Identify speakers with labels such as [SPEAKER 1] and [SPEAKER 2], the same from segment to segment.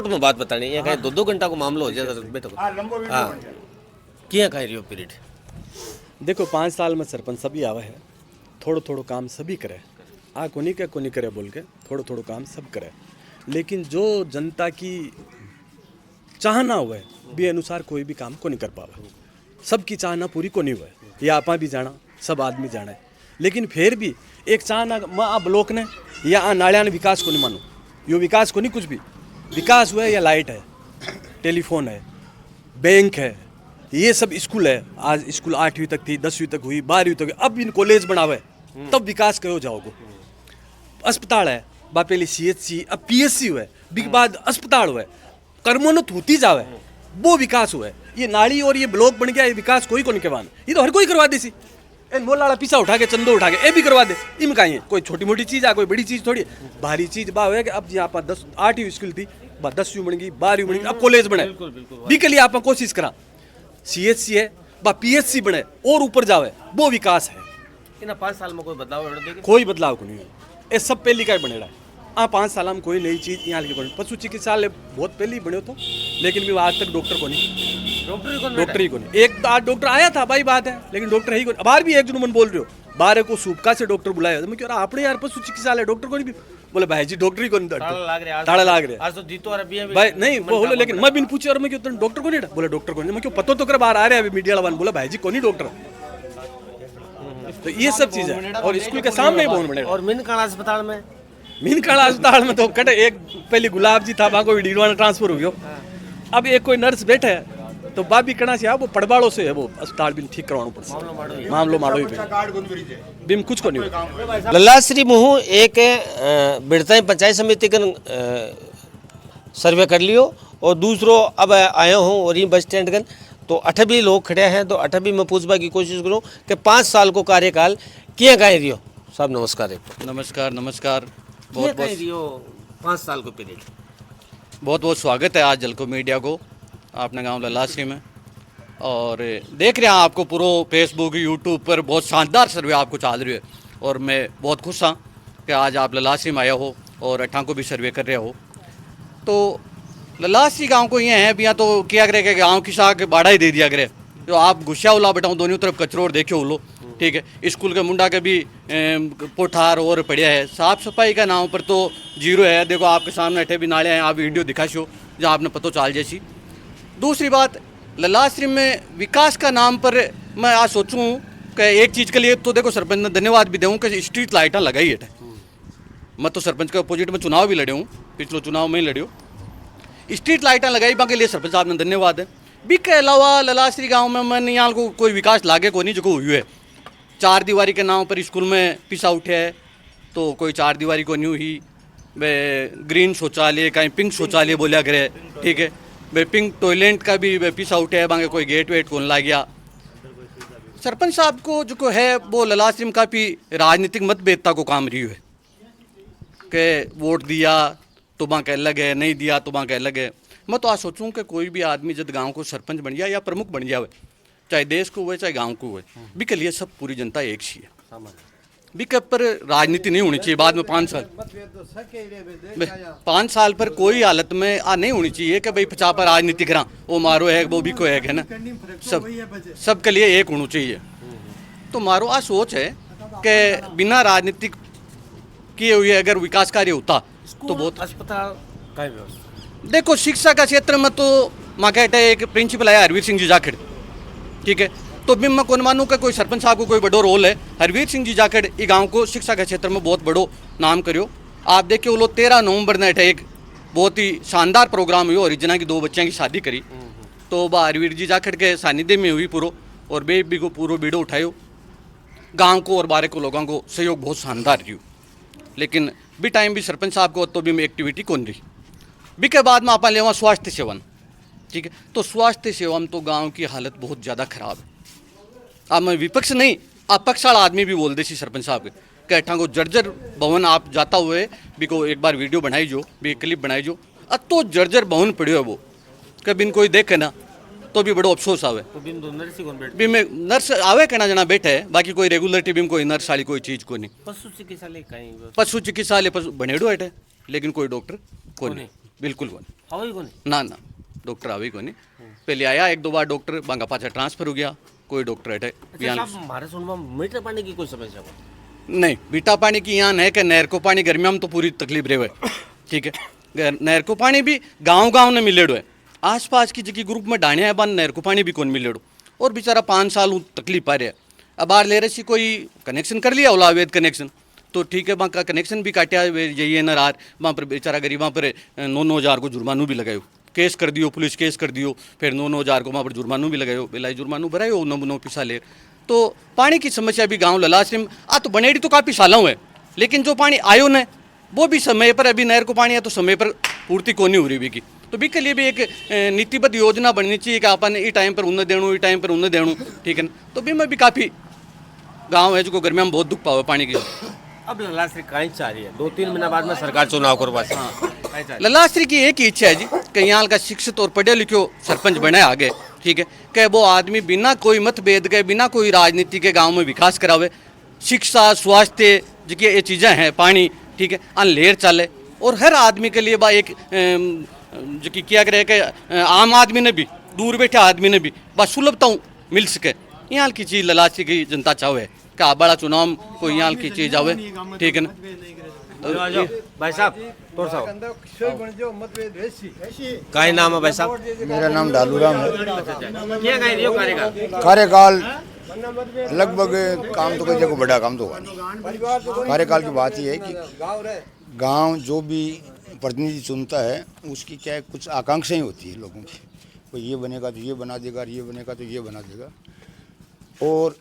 [SPEAKER 1] में बात बतानी है, कहीं 2-2 घंटा को मामलो हो जाए बैठो। हाँ क्या कह रही हो पीरियड?
[SPEAKER 2] देखो 5 साल में सरपंच सभी आवे है, थोड़ो थोड़ो काम सभी करे, कोनी करे बोल के थोड़ो थोड़ो काम सब करे, लेकिन जो जनता की चाहना हुए भी अनुसार कोई भी काम को नहीं कर पावे। सबकी चाहना पूरी को नहीं हुए, या आपा भी जाना, सब आदमी जाने, लेकिन फिर भी एक चाहना माँ ब्लॉक ने या नालिया ने विकास को नहीं मानो, यो विकास को नहीं कुछ भी विकास हुआ है, या लाइट है, टेलीफोन है, बैंक है, ये सब स्कूल है। आज स्कूल 8वीं तक थी, 10वीं तक हुई, 12वीं तक, अब इन कॉलेज बनावे तब विकास कहो जाओगे। अस्पताल है, बा पहले CHC, अब PSC हुआ है, बिग बाद अस्पताल हुआ है, कर्मोन्नत होती जावे, वो विकास हुआ है। ये नाली और ये ब्लॉक बन गया, ये विकास कोई को नहीं करवाना, ये तो हर कोई करवा दे सी। मोलाला पीछा उठा के चंदो उठा के ये भी करवा दे, इम कहीं है कोई छोटी मोटी चीज़ है, कोई बड़ी चीज़ थोड़ी भारी चीज़ बा है कि अब यहाँ पर 8वीं स्कूल थी, 10वीं बन गई, 12वीं बन गई, अब कॉलेज बने भी के लिए आप कोशिश करा। CHC है, बा PSC बने और ऊपर जावे, वो विकास है।
[SPEAKER 1] इन 5 साल में कोई बदलाव
[SPEAKER 2] कोई बदलाव को नहीं है, ये सब पहली का ही बनेगा। 5 साल में कोई नई चीज़ यहाँ की पशु चिकित्सालय बहुत पहले ही बने तो, लेकिन भी आज तक डॉक्टर को नहीं, डॉक्टर ही को नहीं। एक आज डॉक्टर आया था भाई बात है, लेकिन डॉक्टर ही को नहीं। बाहर भी एक जुनून बोल रहे हो, बारह को सूपका से डॉक्टर बुलाया, मैं कह रहा आपने यार पशु चिकित्सालय डॉक्टर को नहीं, बोले भाई जी डॉक्टर ही को नहीं, ताला लाग रहे भाई नहीं वो बोले, लेकिन मैं बिन पूछे और मैं क्यों डॉक्टर को नहीं, बोले डॉक्टर को नहीं, मैं क्यों पता तो कर बाहर आ रहे हैं मीडिया वाला, बोला भाई जी को नहीं डॉक्टर। तो ये सब चीज़ है, और स्कूल के सामने ही भवन बनेगा।
[SPEAKER 1] और मीनकाड़ा अस्पताल में,
[SPEAKER 2] मीनकाड़ा अस्पताल में तो कटे एक पहले गुलाब जी था, वहाँ को डीडवाना ट्रांसफर हो गया, अब एक कोई नर्स बैठे है, तो बाबी कणा से वो पड़बाड़ों से है, वो अस्पताल भी ठीक करवाना पड़ता, मामलो माड़ो ही बिम कुछ को नहीं।
[SPEAKER 1] लल्लाश्री मुहू एक बिड़ताई पंचायत समिति का सर्वे कर लियो, और दूसरो अब आयो हूँ और बस स्टैंड का, तो 8 भी लोग खड़े हैं, तो 8 भी मैं पूछवा की कोशिश करूँ कि 5 साल को कार्यकाल क्या कह रही हो साहब? नमस्कार।
[SPEAKER 3] नमस्कार
[SPEAKER 1] बहुत बहुत रियो 5 साल को पीरियड,
[SPEAKER 3] बहुत बहुत स्वागत है आज जलको मीडिया को अपने गांव लल्लाश्री में। और देख रहे हैं आपको पूरा फेसबुक यूट्यूब पर बहुत शानदार सर्वे आपको चल रही है, और मैं बहुत खुश हाँ कि आज आप लल्लाश्री में आया हो और अट्ठा को भी सर्वे कर रहे हो। तो लल्लाश्री गांव को ये है बिया तो क्या करे कि गाँव की शाख बाड़ा ही दे दिया करे, जो आप गुस्सा उला बैठाऊँ दोनों तरफ कचरो और देखो उलो, ठीक है। स्कूल के मुंडा के भी पोठार और पड़िया है, साफ सफाई का नाम पर तो 0 है। देखो आपके सामने अठे भी नाले हैं, आप वीडियो दिखाशो जहाँ आपने पतो चाल जैसी। दूसरी बात, लल्लाश्री में विकास का नाम पर मैं आज सोचूं कि एक चीज़ के लिए तो देखो सरपंच ने धन्यवाद भी दूँ कि स्ट्रीट लाइटें लगाई है। मैं तो सरपंच के अपोजिट में चुनाव भी लड़े हूँ, पिछले चुनाव में ही लड़े हो, स्ट्रीट लाइटें लगाई बाकी लिए सरपंच साहब ने धन्यवाद है। भी के अलावा लल्लाश्री गाँव में मैंने यहाँ को कोई विकास लागे को नहीं जो हुई है। 4 दीवारी के नाम पर स्कूल में पिसा उठे है, तो कोई 4 दीवारी को नहीं हुई, वे ग्रीन शौचालय कहीं पिंक शौचालय बोलिया करे, ठीक है। वे पिंक टॉयलेट का भी वे पिसा उठे है, बांगे कोई गेट वेट कौन ला गया। सरपंच साहब को जो है वो लल्लाश्री में काफ़ी राजनीतिक मतभेदता को काम रही है कि वोट दिया तो बांके अलग है, नहीं दिया तो बांके अलग है। मैं तो आज सोचूं कि कोई भी आदमी जब गांव को सरपंच बन जाए या प्रमुख बन जाए, चाहे देश को हुए चाहे गांव को हुए, भी के लिए सब पूरी जनता एक सी है। भी के पर राजनीति नहीं होनी चाहिए बाद में 5 साल पर कोई हालत में नहीं होनी चाहिए कि भाई 50 पर राजनीति करा, वो मारो है वो भी को है ना, सब के लिए एक होना चाहिए। तो मारो आ सोच है कि बिना राजनीतिक किए हुए अगर विकास कार्य होता तो बहुत।
[SPEAKER 1] अस्पताल का व्यवस्था
[SPEAKER 3] देखो शिक्षा का क्षेत्र में तो माँ कहते एक प्रिंसिपल आया हरवीर सिंह जी जाखड़, ठीक है। तो भी मैं कौन मानूँ का कोई सरपंच साहब को कोई बड़ो रोल है। हरवीर सिंह जी जाखड़ ये गांव को शिक्षा के क्षेत्र में बहुत बड़ो नाम करियो। आप देखिए वो लोग 13 नवंबर ने एक बहुत ही शानदार प्रोग्राम हुई और रिजना की 2 बच्चियों की शादी करी, तो वह हरवीर जी जाखड़ के सानिध्य में हुई पूरो, और बेबी को पूरा वीडियो उठायो। गाँव को और बारे को लोगों को सहयोग बहुत शानदार रही, लेकिन भी टाइम भी सरपंच साहब को तो भी में एक्टिविटी कौन रही। भी के बाद में आप लेवा स्वास्थ्य सेवन, ठीक है। तो स्वास्थ्य सेवा में तो गांव की हालत बहुत ज़्यादा खराब है। अब मैं विपक्ष नहीं, आप पक्ष वाला आदमी भी बोल दे सी सरपंच साहब के कहठा को जर्जर भवन आप जाता हुए भी को एक बार वीडियो बनाई जो भी क्लिप बनाई जो, अब तो जर्जर भवन पड़े है वो, कभी इन कोई देखे ना तो भी बड़ो अफसोस आवे।
[SPEAKER 1] तो
[SPEAKER 3] भी में नर्स आवे कहना जना बैठे है, बाकी कोई रेगुलरिटी भी कोई नर्स वाली कोई चीज़ को नहीं।
[SPEAKER 1] पशु चिकित्सालय कहीं
[SPEAKER 3] पशु चिकित्सालय बनेड़ो है, लेकिन कोई डॉक्टर को नहीं, बिल्कुल को नहीं।
[SPEAKER 1] हवाई को नहीं
[SPEAKER 3] ना ना डॉक्टर आवे को नहीं पहले आया एक दो बार डॉक्टर बांगा पाछा ट्रांसफर हो गया कोई डॉक्टर हटे
[SPEAKER 1] अच्छा साहब हमारे सुनवा मीटर पानी की कोई समस्या हो
[SPEAKER 3] नहीं बीटा पानी की यहाँ है कि नहर को पानी गर्मियों में तो पूरी तकलीफ रहे ठीक है नहर को पानी भी गांव ने मिलेड़ो है आसपास की जगह ग्रुप में डाणिया है बन नहर को पानी भी कौन मिलेड़ो और बेचारा 5 साल तकलीफ पा रहा है अब बाहर ले रही कोई कनेक्शन कर लिया ओला अवैध कनेक्शन तो ठीक है वहाँ का कनेक्शन भी काटा यही है न वहाँ पर बेचारा गरीब वहाँ पर 9,000 को जुर्मानो भी लगायो केस कर दियो पुलिस केस कर दियो फिर 9,000 को वहाँ पर जुर्मानो भी लगायो बेलाई जुर्मानो भरायो 9 पैसा ले तो पानी की समस्या भी गाँव ललाश्री में तो बनेड़ी तो काफ़ी सालों है लेकिन जो पानी आयो न वो भी समय पर अभी नहर को पानी है तो समय पर पूर्ति को नहीं हो रही भी की तो भी के लिए भी एक नीतिबद्ध योजना बननी चाहिए कि अपन ई टाइम पर उन्हें देणु ई टाइम पर उन्हें देणु ठीक है ना तो भी में भी काफ़ी गाँव है जो गर्मियों में बहुत दुख पावे पानी की
[SPEAKER 1] अब ललाश्री कहीं चाह रही है 2-3 महीना बाद में सरकार चुनाव करवा
[SPEAKER 3] ललाश्री की एक ही इच्छा है जी कि यहाँ का शिक्षित और पढ़े लिखे सरपंच बने आगे ठीक है कि वो आदमी बिना कोई मतभेद के बिना कोई राजनीति के गांव में विकास करावे शिक्षा स्वास्थ्य जो ये चीज़ें हैं पानी ठीक है अन लेर चले और हर आदमी के लिए बा एक जो कि क्या करे कि आम आदमी ने भी दूर बैठे आदमी ने भी बस सुलभता मिल सके यहाँ की चीज़ ललाश्री की जनता चाहे का बड़ा चुनाव कोई यहाँ की चीज़ आवे ठीक है ना
[SPEAKER 1] भाई साहब तोड़ साहब का नाम है भाई साहब
[SPEAKER 4] मेरा नाम डालूराम है।
[SPEAKER 1] क्या कह रही हो कार्यकाल
[SPEAKER 4] कार्यकाल लगभग काम तो कोई जगह बड़ा काम तो हुआ नहीं। कार्यकाल की बात यह है कि गांव जो भी प्रतिनिधि चुनता है उसकी क्या है कुछ आकांक्षाएं होती है लोगों की कोई ये बनेगा तो ये बना देगा ये बनेगा तो ये बना देगा और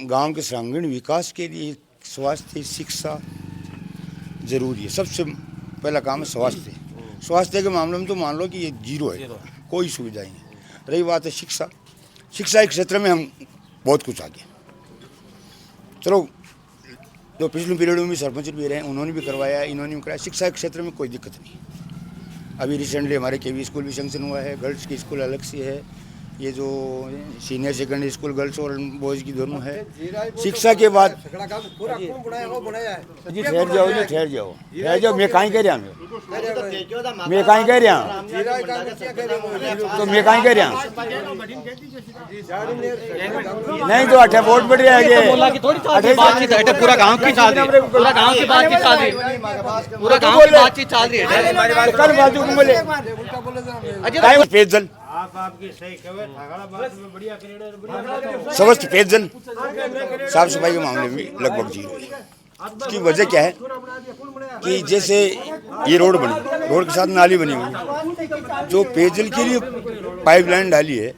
[SPEAKER 4] गांव के सर्वांगीण विकास के लिए स्वास्थ्य शिक्षा जरूरी है। सबसे पहला काम है स्वास्थ्य के मामले में तो मान लो कि ये जीरो है कोई सुविधा ही नहीं। रही बात है शिक्षा के क्षेत्र में हम बहुत कुछ आगे चलो जो पिछले पीरियड में भी सरपंच भी रहे उन्होंने भी करवाया इन्होंने भी कराया शिक्षा के क्षेत्र में कोई दिक्कत नहीं। अभी रिसेंटली हमारे केवी स्कूल भी सैंक्शन हुआ है गर्ल्स की स्कूल अलग से है ये जो सीनियर सेकेंडरी स्कूल गर्ल्स और बॉयज़ की दोनों है। शिक्षा के बाद जी ठहर जाओ मैं कहीं कह रहा तो मैं कहीं कह रहा नहीं तो अठे वोट बढ़ रहा है
[SPEAKER 3] पूरा गांव की चल रही है पूरा गांव की बातचीत चल रही है पूरा गांव की बातचीत चल रही है
[SPEAKER 4] कल बाजू को बोले पेयजल समस्त पेयजल साफ सफाई के मामले में लगभग जीरो है। इसकी वजह क्या है कि जैसे ये रोड के साथ नाली बनी हुई जो पेयजल के लिए पाइपलाइन डाली है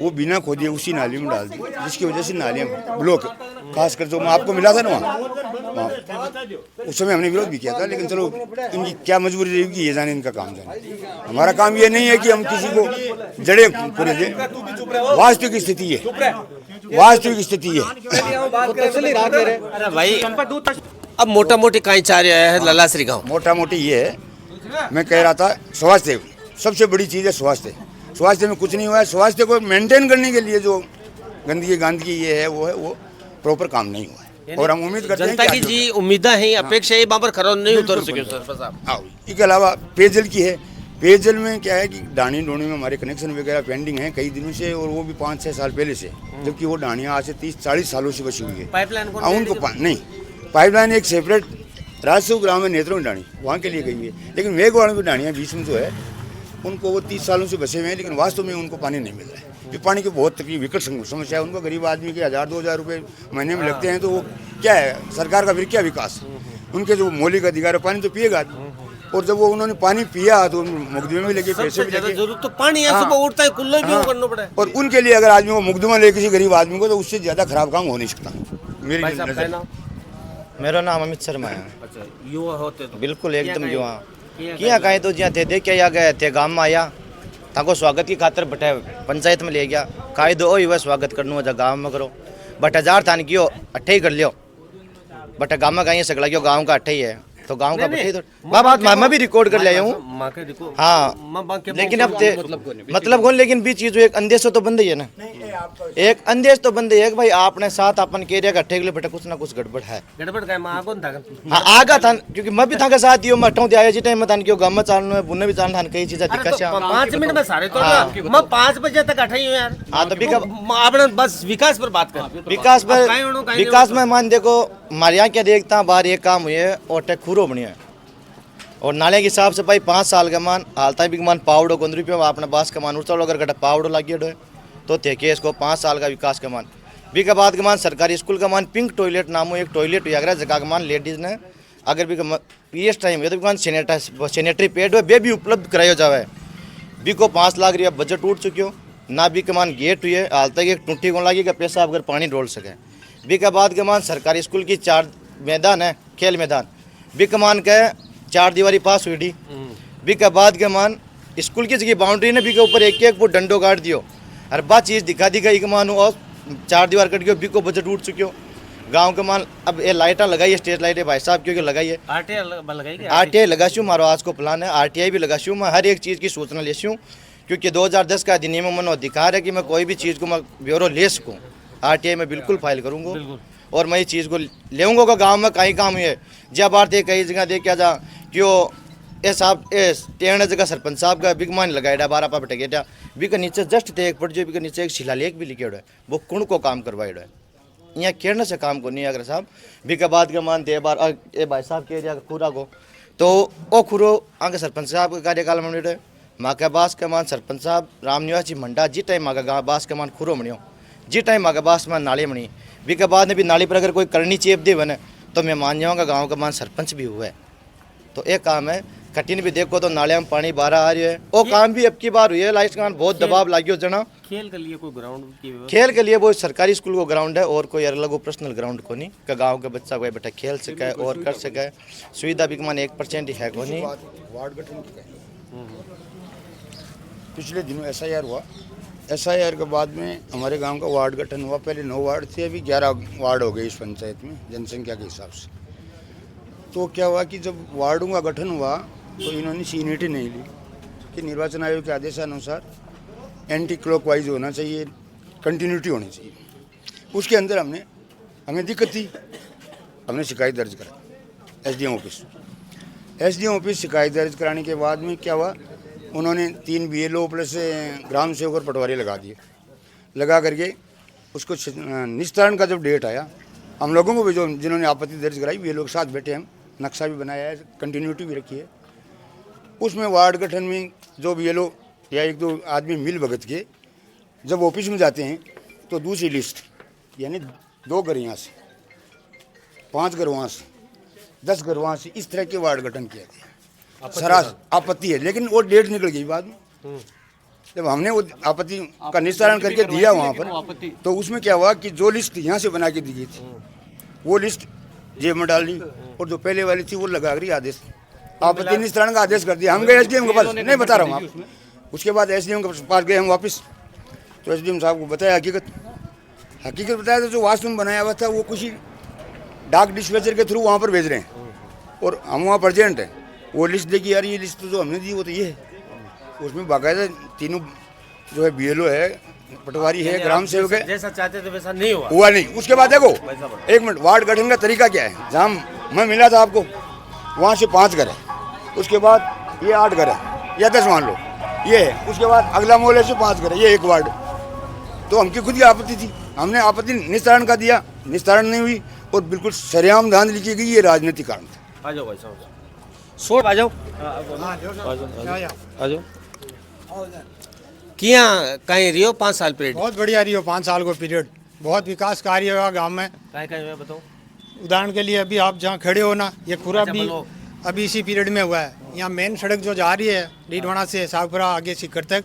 [SPEAKER 4] वो बिना खोदिए उसी नाली में डाल दी जिसकी वजह से नालियाँ ब्लॉक खासकर जो मैं आपको मिला था ना वहाँ उस समय हमने विरोध भी किया था लेकिन चलो इनकी क्या मजबूरी रहेगी ये जाने इनका काम जाने। हमारा काम ये नहीं है कि हम किसी को जड़े पूरे दें वास्तविक स्थिति है
[SPEAKER 1] अरे भाई अब मोटा मोटी कहीं चाह रहा है ललाश्री गाँव
[SPEAKER 4] मोटा मोटी ये है मैं कह रहा था स्वास्थ्य सबसे बड़ी चीज़ है स्वास्थ्य में कुछ नहीं हुआ है। स्वास्थ्य को मेंटेन करने के लिए जो गंदगी ये है वो प्रॉपर काम नहीं हुआ है और हम उम्मीद करते हैं
[SPEAKER 1] जनता की जी उम्मीदें हैं अपेक्षा है वहाँ पर खरा नहीं उतर सके साहब।
[SPEAKER 4] इसके अलावा पेयजल की है पेयजल में क्या है कि डाणी में हमारे कनेक्शन वगैरह पेंडिंग हैं कई दिनों से और वो भी 5-6 साल पहले से जबकि वो डाणियाँ आज से 30-40 सालों से बची हुई है।
[SPEAKER 1] पाइपलाइन
[SPEAKER 4] उनको नहीं पाइपलाइन एक सेपरेट राजस्व ग्राम में नेत्रों की डाणी वहाँ के लिए गई है लेकिन मेघवाड़ों की डाणियाँ बीच में जो है उनको वो 30 सालों से बसे हुए हैं लेकिन वास्तव में उनको पानी नहीं मिल रहा है। ये पानी की बहुत तकलीफ विकट समस्या है। उनको गरीब आदमी के 1000-2000 रुपये महीने में लगते हैं तो वो क्या है सरकार का फिर क्या विकास उनके जो मौलिक अधिकार है पानी तो पिएगा और जब वो उन्होंने पानी पिया तो मुकदमे में लेके पैसे भी लेके
[SPEAKER 1] जरूरत तो पानी है सुबह उठता है कुल्ले भी करना पड़ा है
[SPEAKER 4] और उनके लिए अगर आदमी को मुकदमा ले किसी गरीब आदमी को तो उससे ज़्यादा खराब काम हो नहीं सकता मेरी नज़र।
[SPEAKER 5] मेरा नाम अमित शर्मा है।
[SPEAKER 1] अच्छा युवा होते तो
[SPEAKER 5] बिल्कुल एकदम युवा किया कहे तो ज्યાં थे देख के गए थे गांव में आया ताको स्वागत की खातर बटे पंचायत में ले गया कायद ओ युवा स्वागत करनो जा गांव में करो बट 1000 थान कियो 28 कर लियो बट गांव में कहीं सगला क्यों गांव का 28 है तो गांव का बैठे बात मैं भी रिकॉर्ड कर लिया हूँ। हाँ लेकिन अब मतलब कौन, लेकिन भी चीज एक अंदेश तो बंद ही है ना, एक अंदेश तो बंद है कि भाई आपने साथ अपन के एरिया का ठेक ले बेटा कुछ ना कुछ गड़बड़ है।
[SPEAKER 1] गड़बड़ का मैं आगो था
[SPEAKER 5] हाँ आगा था क्योंकि मैं भी था के साथ ही मैं हटाऊं आया जी टाइम में था क्यों गांव में चालना है बुनने भी चालना कई चीजें दिक्कत है।
[SPEAKER 1] 5 मिनट में सारे तो मैं 5 बजे तक अठाई हूँ यार।
[SPEAKER 5] हाँ तो
[SPEAKER 1] आपने बस विकास पर बात कर,
[SPEAKER 5] विकास में मान देखो हमारे यहाँ क्या देखता हूँ बाहर एक काम हुई है और टेखूरो बनी है और नाले की साफ सफाई 5 साल का मान हालता भी मान पावड़ो 15 रुपये आपने बास का मान उड़ता अगर गड्ढा पावड़ो लगी है तो थे इसको 5 साल का विकास का मान भी के बाद के मान सरकारी स्कूल का मान पिंक टॉयलेट नामो एक टॉयलेट हुआ अगर जगह का मान लेडीज ने अगर भी पीएस टाइम है तो मान सैनिटरी पैड वे भी उपलब्ध कराया जाए भी को 5 लाख रुपया बजट उठ चुकी हो ना भी के मान गेट हुई है हाल तक एक टूटी को लगी का पैसा अगर पानी डोल सके भी के बाद के मान सरकारी स्कूल की 4 मैदान है खेल मैदान भी के मान के 4 दीवारी पास हुई डी भी के बाद के मान स्कूल की जगह बाउंड्री ने भी के ऊपर एक फुट डंडो गाड़ दियो हर बात चीज़ दिखा दी गई मान और 4 दीवार कट गयो भी को बजट उठ चुकी हो गांव के मान अब ये लाइटा लगाई है स्ट्रीट लाइटें भाई साहब क्योंकि लगाई है आरटीआई लगाशू मारो आज को प्लान है आरटीआई भी लगाशू मैं हर एक चीज़ की सूचना लेशूँ क्योंकि 2010 का अधिनियम में अधिकार है कि मैं कोई भी चीज़ को मैं ब्यूरो ले सकूँ आरटीआई में बिल्कुल फाइल करूँगा और मैं इस चीज़ को लेऊँगा कि गाँव में कहीं काम हुई है जब आरती कई जगह देख क्या जा क्यों ए साहब ए टेढ़ जगह सरपंच साहब का बिग मान लगाया 12 पा बेटे गेटा भी के नीचे जस्ट थे एक फुट जो भी के नीचे एक शिलालेख भी लिखे है वो कुण को काम करवाए है यहाँ कहने से काम को नहीं अगर साहब भी के बाद के मान दे बार ए भाई साहब के एरिया खुरा को तो ओ खुरो आगे सरपंच साहब के कार्यकाल में मिले माँ के बास के मान सरपंच साहब राम निवासी मंडा जी टाइम माँ का बास के मान खुरो मणियो जी टाइम माँ के बास में नाली मणी भी के बाद में भी नाली पर अगर कोई करनी चेप दे बने तो मैं मान जाऊँगा गाँव का मान सरपंच भी हुआ है तो एक काम है कठिन भी देखो तो नाले में पानी बाहर आ रही है वो काम भी अब की बार हुई है लाइट का बहुत दबाव लागियो जना
[SPEAKER 1] खेल के लिए कोई ग्राउंड की
[SPEAKER 5] खेल के लिए वो सरकारी स्कूल को ग्राउंड है और कोई अलग पर्सनल ग्राउंड को नहीं का गांव के बच्चा कोई बेटा खेल सके और कर सके सुविधा भी मान 1% ही है को नहीं।
[SPEAKER 4] वार्ड गठन पिछले दिनों SIR हुआ SIR के बाद में हमारे गांव का वार्ड गठन हुआ पहले 9 वार्ड थे अभी 11 वार्ड हो गए इस पंचायत में जनसंख्या के हिसाब से। तो क्या हुआ कि जब वार्डों का गठन हुआ तो इन्होंने सीनियरिटी नहीं ली कि निर्वाचन आयोग के आदेशानुसार एंटी क्लॉकवाइज होना चाहिए कंटिन्यूटी होनी चाहिए उसके अंदर हमें दिक्कत थी हमने शिकायत दर्ज करा SDM ऑफिस शिकायत दर्ज कराने के बाद में क्या हुआ उन्होंने 3 BLO प्लस ग्राम सेवक और पटवारी लगा दिए लगा करके उसको निस्तारण का जब डेट आया हम लोगों को भी जो जिन्होंने आपत्ति दर्ज कराई वे लोग साथ बैठे हम नक्शा भी बनाया है कंटिन्यूटी भी रखी है उसमें वार्ड गठन में जो BLO या 1-2 आदमी मिल भगत के जब ऑफिस में जाते हैं तो दूसरी लिस्ट यानी 2 घर यहाँ से 5 घर वहाँ से 10 घर वहाँ से इस तरह के वार्ड गठन किया गया सरास आपत्ति है लेकिन वो डेट निकल गई बाद में जब हमने वो आपत्ति का निस्तारण करके दिया वहाँ पर तो उसमें क्या हुआ कि जो लिस्ट यहाँ से बना के दी गई थी वो लिस्ट जेब में डाल दी और जो पहले वाली थी वो लगा करी आदेश आपत्ति निस्तारण का आदेश कर दिया हम गए SDM के पास नहीं बता रहा हूँ आप उसके बाद SDM के पास गए हम वापस तो SDM साहब को बताया हकीकत बताया तो जो वाशरूम बनाया हुआ था वो कुछ ही डाक डिस्पैचर के थ्रू वहाँ पर भेज रहे हैं और हम वहाँ प्रेजेंट हैं वो लिस्ट देखी यार ये लिस्ट तो जो हमने दी वो तो ये है उसमें बाकायदा तीनों जो है BLO है पटवारी है ग्राम सेवक है
[SPEAKER 1] जैसा चाहते थे वैसा नहीं
[SPEAKER 4] हुआ नहीं। उसके बाद देखो 1 मिनट वार्ड गठन का तरीका क्या है जहाँ मैं मिला था आपको वहाँ से 5 घर है उसके बाद ये 8 घर है या 10 मान लो ये है उसके बाद अगला मोहल्ले से 5 घर है ये 1 वार्ड तो हमकी खुद की आपत्ति थी हमने आपत्ति निस्तारण का दिया निस्तारण नहीं हुई और बिल्कुल सरेआम धांधली की गई ये राजनीतिक कारण था।
[SPEAKER 1] आ जाओ भाई साहब सोच आ जाओ किया कहीं रियो 5 साल पीरियड
[SPEAKER 6] बहुत बढ़िया रियो 5 साल को पीरियड बहुत विकास कार्य हुआ गांव में
[SPEAKER 1] कहीं बताओ
[SPEAKER 6] उदाहरण के लिए अभी आप जहां खड़े हो ना ये पूरा भी अभी इसी पीरियड में हुआ है यहाँ मेन सड़क जो जा रही है डीडवाना से सागपुरा आगे सीकर तक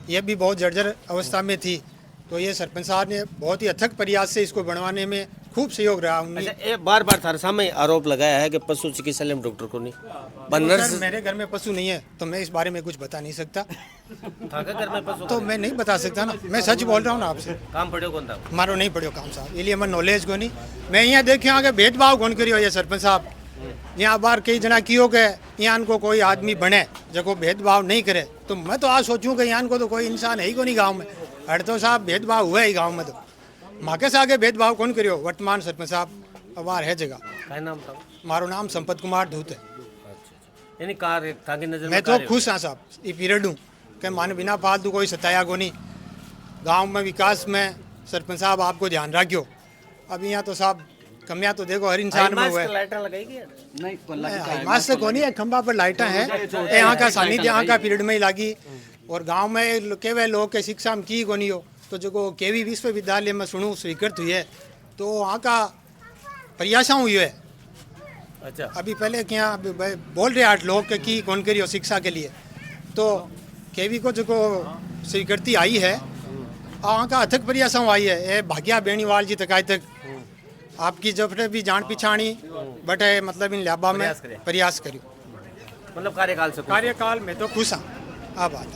[SPEAKER 6] ये भी बहुत जर्जर अवस्था में थी तो ये सरपंच साहब ने बहुत ही अथक प्रयास से इसको बनवाने में खूब सहयोग रहा उन्होंने।
[SPEAKER 1] अच्छा, बार थारे सामने आरोप लगाया है कि पशु चिकित्सालय में डॉक्टर को नहीं
[SPEAKER 6] मेरे घर में पशु नहीं है तो मैं इस बारे में कुछ बता नहीं सकता
[SPEAKER 1] घर में पशु
[SPEAKER 6] तो मैं नहीं बता सकता ना मैं सच बोल रहा हूँ ना आपसे
[SPEAKER 1] काम पड़े कौन था
[SPEAKER 6] मारो नहीं पड़ो काम साहब इसलिए मैं नॉलेज को नहीं मैं यहाँ देखे आगे भेदभाव कौन करियो ये सरपंच साहब यहाँ बार कई जना कियो के यहाँ को कोई आदमी बने जो भेदभाव नहीं करे, तो मैं तो आज सोचूं कि यहाँ को तो कोई इंसान है ही को नहीं गाँव में। हर तो साहब भेदभाव हुआ ही गाँव में, तो माके से आगे भेदभाव कौन करियो। वर्तमान सरपंच साहब अबार है जगह।
[SPEAKER 1] क्या नाम था?
[SPEAKER 6] मारो नाम संपत कुमार धूत है।
[SPEAKER 1] यानी कार्य था कि नजर
[SPEAKER 6] मैं तो खुश हाँ साहब ये पीरियड हूँ कि माने बिना फालतू कोई सताया को नहीं। गांव में विकास में सरपंच साहब आपको ध्यान रखियो। अब यहाँ तो साहब कमियाँ तो देखो हर इंसान में हुआ है।
[SPEAKER 1] लाइटें लगाई
[SPEAKER 6] हिमाच से कोनी है, खंबा पर लाइटें हैं, यहाँ का सानिध्य यहाँ का पीरियड में ही लागी। और गांव में केवल लोग के शिक्षा में की कोनी हो, तो जो केवी विश्वविद्यालय में सुनूँ स्वीकृत हुई है, तो वहाँ का प्रयासा हुई है।
[SPEAKER 1] अच्छा,
[SPEAKER 6] अभी पहले क्या बोल रहे 8 लोग के की कौन करियो शिक्षा के लिए, तो केवी को जो स्वीकृति आई है, वहाँ का अथक प्रयास आई है। ये भाग्या बेनीवाल जी तक आज तक आपकी जब भी जान पिछाणी बटे मतलब इन लाबा में प्रयास करियो।
[SPEAKER 1] मतलब कार्यकाल से
[SPEAKER 6] कार्यकाल में तो खुश हाँ। बात